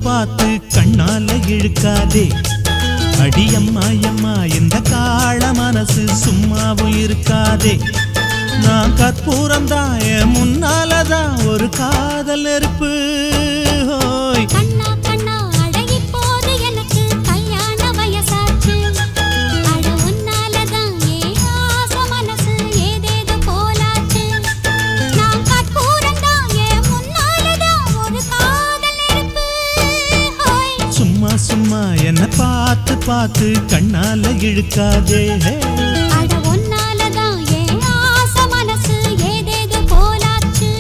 பார்த்து கண்ணால இழுக்காதே. அடியம்மா அம்மா இந்த காள மனசு சும்மாவும் இருக்காதே. நான் கற்பூரம்தான், என் முன்னாலதான் ஒரு காதல் நெருப்பு. ஹோய் கண்ணா கண்ணா அழகி போது எனக்கு கல்யாண வயசாச்சு. அட உன்னாலதான் ஏன் ஆசை மனசு ஏதேதோ போலாச்சு. நான் கற்பூரம்தான், என் முன்னாலதான் ஒரு காதல் நெருப்பு. ஹோய் சும்மா சும்மா என்ன பார்த்து பார்த்து கண்ணால இழுக்காதே. அட உன்னாலதான் ஏன் ஆசை மனசு ஏதேதோ போலாச்சு.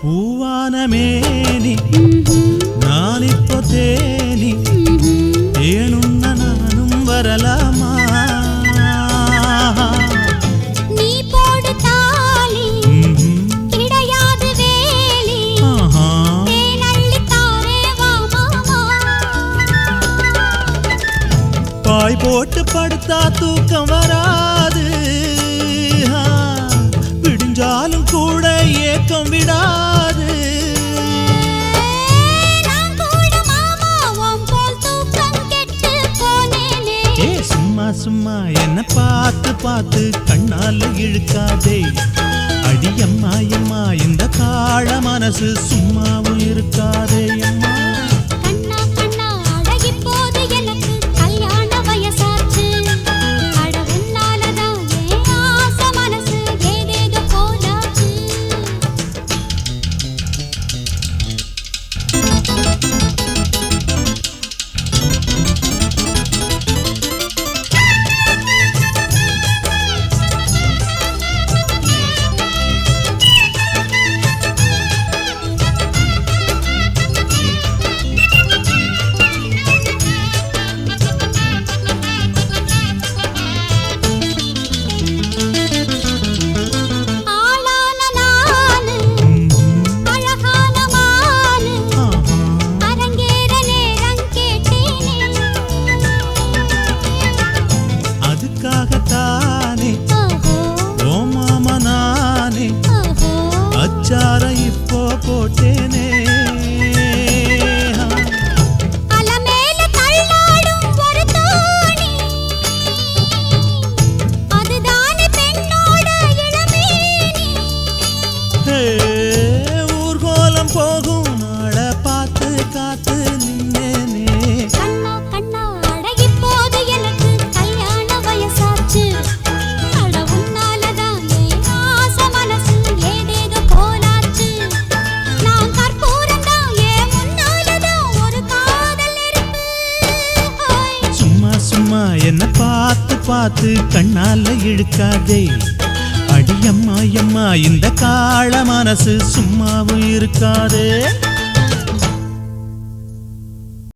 பூவானமேனி நான் இப்போ தேனி, ஏனுன்ன நானும் வரலாமா? நீ போடு தாலி கிடையாது வேலி, தேனள்ளி தாரே வா மாமா. பாய் போட்டு படுத்தா தூக்கம் வராது, விடிஞ்சாலும் கூட ஏக்கம் விடாது. நான் கூட மாமா உன் போல் தூக்கம் கெட்டு போனேனே. சும்மா சும்மா என்ன பார்த்து பார்த்து கண்ணால இழுக்காதே. அடியம்மா அம்மா இந்த காள மனசு சும்மாவும் இருக்காதே. அம்மா கண்ணா கண்ணா அழகி போது எனக்கு கல்யாண வயசாச்சு. அட உன்னாலதான் ஏன் ஆசை மனசு ஏதேதோ போலாச்சு. ஆளான நானு அழகான மானு அரங்கேற நேரம் கேட்டேனே. அதுக்காகத்தானே ஓஹோ ஓ மாமா நானே ஓஹோ அச்சார இப்போ போட்டேனே. அலமேல தள்ளாடும் ஒரு தோணி, அதுதானே பெண்ணோட இளமேனி. ஹே, ஊர்கோலம் போகும் நாள பார்த்து காத்து நின்னேனே. கண்ணா கண்ணா அழகி போது எனக்கு கல்யாண வயசாச்சு. அட உன்னாலதான் ஏன் ஆசை மனசு ஏதேதோ போலாச்சு. நான் கற்பூரம்தான், என் முன்னாலதான் ஒரு காதல் நெருப்பு. ஹோய் சும்மா சும்மா என்ன பார்த்து பார்த்து கண்ணால இழுக்காதே. அடியம்மா அம்மா இந்த காள மனசு சும்மாவும் இருக்காதே.